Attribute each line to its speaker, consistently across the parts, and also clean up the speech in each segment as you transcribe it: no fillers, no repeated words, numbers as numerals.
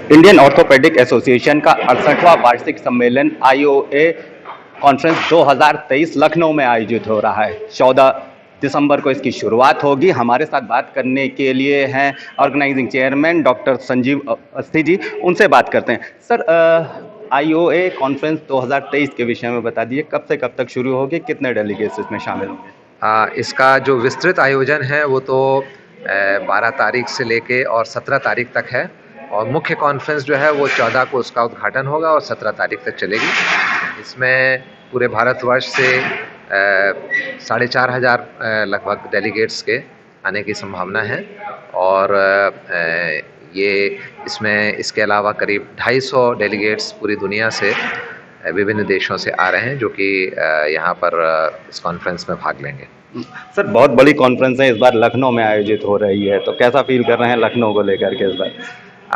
Speaker 1: Indian orthopaedic association का 68वां वार्षिक सम्मेलन आईओए कॉन्फ्रेंस 2023 लखनऊ में आयोजित हो रहा है। 14 दिसंबर को इसकी शुरुआत होगी। हमारे साथ बात करने के लिए हैं organising chairman doctor Sanjeev Awasthi ji. उनसे बात करते हैं। सर, आईओए कॉन्फ्रेंस 2023 के विषय में बता दीजिए, कब से कब तक शुरू होगी, कितने डेलीगेट्स इसमें शामिल होंगे?
Speaker 2: इसका जो विस्तृत आयोजन है वो तो 12 तारीख से लेके और 17 तारीख तक है, और मुख्य कॉन्फ्रेंस जो है वो 14 को उसका उद्घाटन होगा और 17 तारीख तक चलेगी। इसमें पूरे भारतवर्ष से 4,500 लगभग डेलीगेट्स के आने की संभावना है, और ये इसमें इसके अलावा करीब 250 डेलीगेट्स पूरी दुनिया से विभिन्न देशों से आ रहे हैं जो कि यहाँ पर इस कॉन्फ्रेंस में भाग लेंगे।
Speaker 1: सर, बहुत बड़ी कॉन्फ्रेंस है, इस बार लखनऊ में आयोजित हो रही है, तो कैसा फील कर रहे हैं लखनऊ को लेकर के इस बार?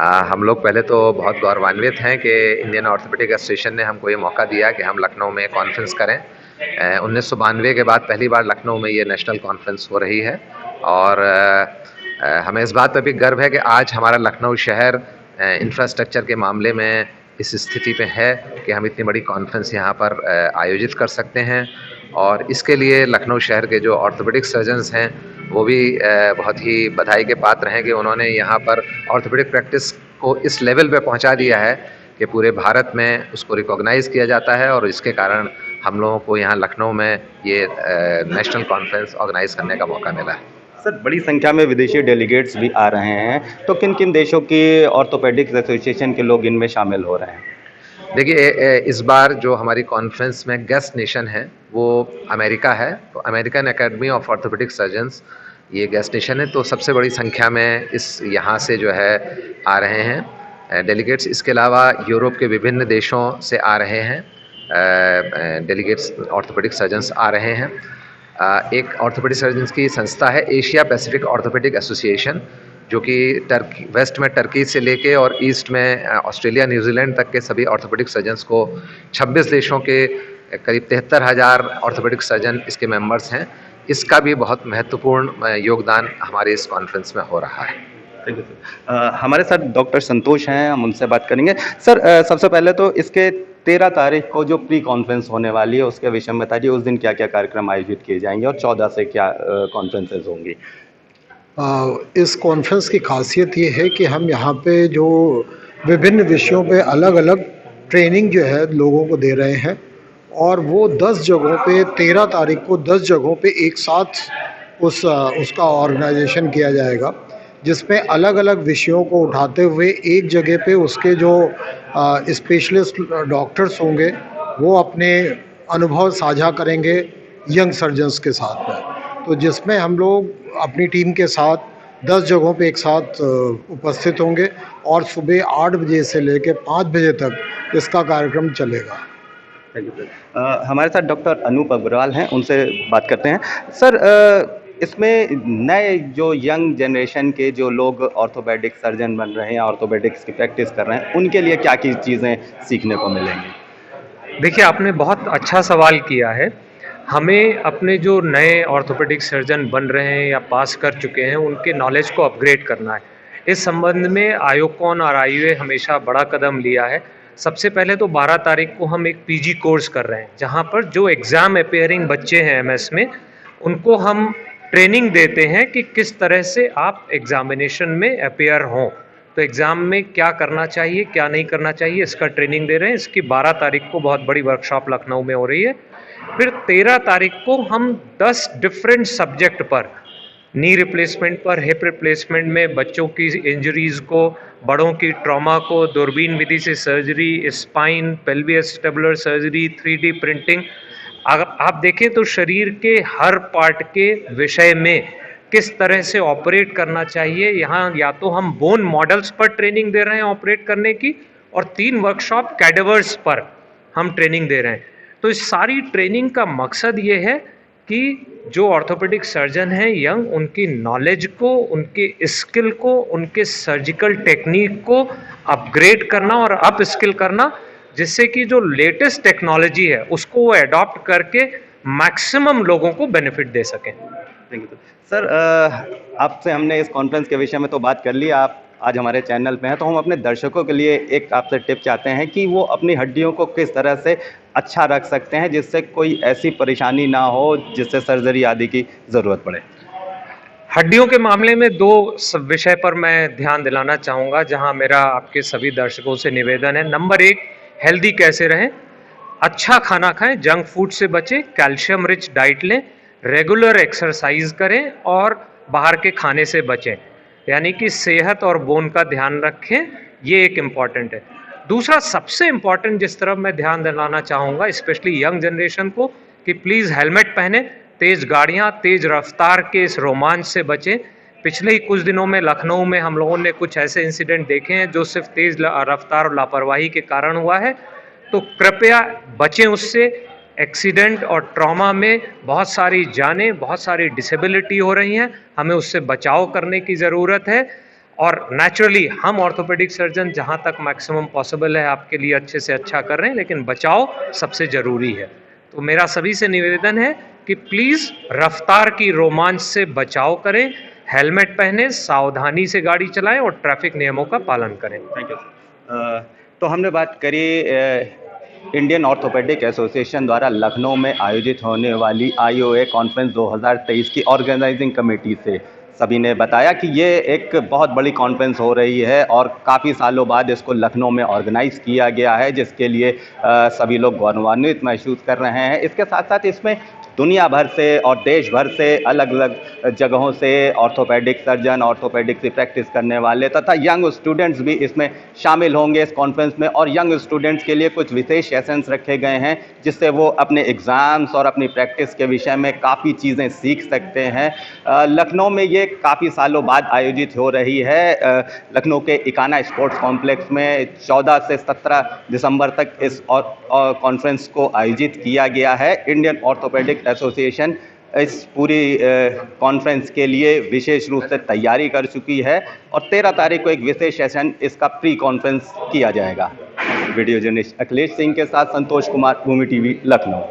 Speaker 2: हम लोग पहले तो बहुत गौरवान्वित हैं कि इंडियन ऑर्थोपेडिक एसोसिएशन ने हमको ये मौका दिया कि हम लखनऊ में कॉन्फ्रेंस करें। 1992 के बाद पहली बार लखनऊ में ये नेशनल कॉन्फ्रेंस हो रही है, और हमें इस बात पर भी गर्व है कि आज हमारा लखनऊ शहर इंफ्रास्ट्रक्चर के मामले में इस स्थिति पे है कि हम इतनी बड़ी कॉन्फ्रेंस यहाँ पर आयोजित कर सकते हैं। और इसके लिए लखनऊ शहर के जो ऑर्थोपेडिक सर्जन्स हैं वो भी बहुत ही बधाई के पात्र हैं कि उन्होंने यहाँ पर ऑर्थोपेडिक प्रैक्टिस को इस लेवल पे पहुँचा दिया है कि पूरे भारत में उसको रिकॉग्नाइज़ किया जाता है, और इसके कारण हम लोगों को यहाँ लखनऊ में ये नेशनल कॉन्फ्रेंस ऑर्गेनाइज करने का मौका मिला है।
Speaker 1: सर, बड़ी संख्या में विदेशी डेलीगेट्स भी आ रहे हैं, तो किन किन देशों की ऑर्थोपेडिक्स एसोसिएशन के लोग इनमें शामिल हो रहे हैं?
Speaker 2: देखिए, इस बार जो हमारी कॉन्फ्रेंस में गेस्ट नेशन है वो अमेरिका है, तो American academy of orthopaedic surgeons ये गेस्ट नेशन है, तो सबसे बड़ी संख्या में इस यहाँ से जो है आ रहे हैं डेलीगेट्स। इसके अलावा यूरोप के विभिन्न देशों से आ रहे हैं डेलीगेट्स, ऑर्थोपेडिक सर्जन्स आ रहे हैं। एक ऑर्थोपेडिक सर्जन्स की संस्था है एशिया पैसिफिक ऑर्थोपेडिक एसोसिएशन, जो कि वेस्ट में टर्की से लेके और ईस्ट में ऑस्ट्रेलिया न्यूजीलैंड तक के सभी ऑर्थोपेडिक सर्जन्स को 26 देशों के करीब 73,000 ऑर्थोपेडिक सर्जन इसके मेंबर्स हैं। इसका भी बहुत महत्वपूर्ण योगदान हमारे इस कॉन्फ्रेंस में हो रहा है।
Speaker 1: Thank you sir. हमारे साथ डॉक्टर संतोष हैं, हम उनसे बात करेंगे। सर, सबसे पहले तो इसके 13 तारीख को जो प्री कॉन्फ्रेंस होने वाली है उसके विषय में बताइए, उस दिन क्या क्या कार्यक्रम आयोजित किए जाएंगे और 14 से क्या कॉन्फ्रेंसेज होंगी?
Speaker 3: इस कॉन्फ्रेंस की खासियत ये है कि हम यहाँ पे जो विभिन्न विषयों पे अलग अलग ट्रेनिंग जो है लोगों को दे रहे हैं, और वो 10 जगहों पे 13 तारीख को 10 जगहों पे एक साथ उसका ऑर्गेनाइजेशन किया जाएगा, जिसमें अलग अलग विषयों को उठाते हुए एक जगह पे उसके जो स्पेशलिस्ट डॉक्टर्स होंगे वो अपने अनुभव साझा करेंगे यंग सर्जन्स के साथ में। तो जिसमें हम लोग अपनी टीम के साथ 10 जगहों पे एक साथ उपस्थित होंगे, और सुबह 8 बजे से लेकर 5 बजे तक इसका कार्यक्रम चलेगा।
Speaker 1: Thank you sir. हमारे साथ डॉक्टर अनूप अग्रवाल हैं, उनसे बात करते हैं। सर, इसमें नए जो यंग जनरेशन के जो लोग ऑर्थोपेडिक सर्जन बन रहे हैं, ऑर्थोपेडिक्स की प्रैक्टिस कर रहे हैं, उनके लिए क्या क्या चीज़ें सीखने को मिलेंगी?
Speaker 4: देखिए, आपने बहुत अच्छा सवाल किया है। हमें अपने जो नए ऑर्थोपेडिक सर्जन बन रहे हैं या पास कर चुके हैं उनके नॉलेज को अपग्रेड करना है। इस संबंध में आयोकॉन और आईओए हमेशा बड़ा कदम लिया है। सबसे पहले तो 12 तारीख को हम एक पीजी कोर्स कर रहे हैं, जहां पर जो एग्ज़ाम अपेयरिंग बच्चे हैं एमएस में, उनको हम ट्रेनिंग देते हैं कि किस तरह से आप एग्जामिनेशन में अपेयर हों। तो एग्ज़ाम में क्या करना चाहिए, क्या नहीं करना चाहिए, इसका ट्रेनिंग दे रहे हैं। इसकी 12 तारीख को बहुत बड़ी वर्कशॉप लखनऊ में हो रही है। फिर 13 तारीख को हम 10 डिफरेंट सब्जेक्ट पर, नी रिप्लेसमेंट पर, हिप रिप्लेसमेंट में बच्चों की इंजरीज़ को, बड़ों की ट्रॉमा को, दूरबीन विधि से surgery, spine, pelviacetabular surgery, 3D printing, अगर आप देखें तो शरीर के हर पार्ट के विषय में किस तरह से ऑपरेट करना चाहिए। यहाँ या तो हम बोन मॉडल्स पर ट्रेनिंग दे रहे हैं ऑपरेट करने की, और 3 वर्कशॉप कैडेवर्स पर हम ट्रेनिंग दे रहे हैं। तो इस सारी ट्रेनिंग का मकसद ये है कि जो ऑर्थोपेडिक सर्जन हैं यंग, उनकी नॉलेज को, उनके स्किल को, उनके सर्जिकल टेक्निक को अपग्रेड करना और अप स्किल करना, जिससे कि जो लेटेस्ट टेक्नोलॉजी है उसको वो अडॉप्ट करके मैक्सिमम लोगों को बेनिफिट दे सकें।
Speaker 1: Thank you sir. आपसे हमने इस कॉन्फ्रेंस के विषय में तो बात कर ली, आप आज हमारे चैनल पे हैं, तो हम अपने दर्शकों के लिए एक आपसे टिप चाहते हैं कि वो अपनी हड्डियों को किस तरह से अच्छा रख सकते हैं जिससे कोई ऐसी परेशानी ना हो जिससे सर्जरी आदि की ज़रूरत पड़े।
Speaker 4: हड्डियों के मामले में दो विषय पर मैं ध्यान दिलाना चाहूँगा, जहाँ मेरा आपके सभी दर्शकों से निवेदन है। नंबर एक, हेल्दी कैसे रहें? अच्छा खाना खाएं, जंक फूड से बचें, कैल्शियम रिच डाइट लें, रेगुलर एक्सरसाइज करें और बाहर के खाने से बचें। यानी कि सेहत और बोन का ध्यान रखें, ये एक इम्पॉर्टेंट है। दूसरा सबसे इम्पॉर्टेंट जिस तरफ मैं ध्यान दिलाना चाहूँगा स्पेशली यंग जनरेशन को, कि प्लीज़ हेलमेट पहने, तेज़ गाड़ियाँ, तेज़ रफ्तार के इस रोमांच से बचें। पिछले ही कुछ दिनों में लखनऊ में हम लोगों ने कुछ ऐसे इंसिडेंट देखे हैं जो सिर्फ तेज़ रफ्तार और लापरवाही के कारण हुआ है, तो कृपया बचें उससे। एक्सीडेंट और ट्रॉमा में बहुत सारी जानें, बहुत सारी डिसेबिलिटी हो रही हैं, हमें उससे बचाव करने की ज़रूरत है। और नेचुरली हम ऑर्थोपेडिक सर्जन जहाँ तक मैक्सिमम पॉसिबल है आपके लिए अच्छे से अच्छा कर रहे हैं, लेकिन बचाव सबसे ज़रूरी है। तो मेरा सभी से निवेदन है कि प्लीज़ रफ्तार की रोमांच से बचाव करें, हेलमेट पहनें, सावधानी से गाड़ी चलाएं और ट्रैफिक नियमों का पालन करें।
Speaker 1: Thank you. तो हमने बात करी इंडियन ऑर्थोपेडिक एसोसिएशन द्वारा लखनऊ में आयोजित होने वाली IOA कॉन्फ्रेंस 2023 की ऑर्गेनाइजिंग कमेटी से। सभी ने बताया कि ये एक बहुत बड़ी कॉन्फ्रेंस हो रही है और काफ़ी सालों बाद इसको लखनऊ में ऑर्गेनाइज़ किया गया है, जिसके लिए सभी लोग गौरवान्वित महसूस कर रहे हैं। इसके साथ साथ इसमें दुनिया भर से और देश भर से अलग अलग जगहों से ऑर्थोपेडिक सर्जन, ऑर्थोपेडिक की प्रैक्टिस करने वाले तथा यंग स्टूडेंट्स भी इसमें शामिल होंगे इस कॉन्फ्रेंस में। और यंग स्टूडेंट्स के लिए कुछ विशेष सेशंस रखे गए हैं जिससे वो अपने एग्ज़ाम्स और अपनी प्रैक्टिस के विषय में काफ़ी चीज़ें सीख सकते हैं। लखनऊ में ये काफ़ी सालों बाद आयोजित हो रही है। लखनऊ के इकाना स्पोर्ट्स कॉम्प्लेक्स में 14 से 17 दिसंबर तक इस कॉन्फ्रेंस को आयोजित किया गया है। इंडियन ऑर्थोपेडिक एसोसिएशन इस पूरी कॉन्फ्रेंस के लिए विशेष रूप से तैयारी कर चुकी है और 13 तारीख को एक विशेष सेशन इसका प्री कॉन्फ्रेंस किया जाएगा। वीडियो जर्नलिस्ट अखिलेश सिंह के साथ संतोष कुमार, भूमि टीवी, लखनऊ।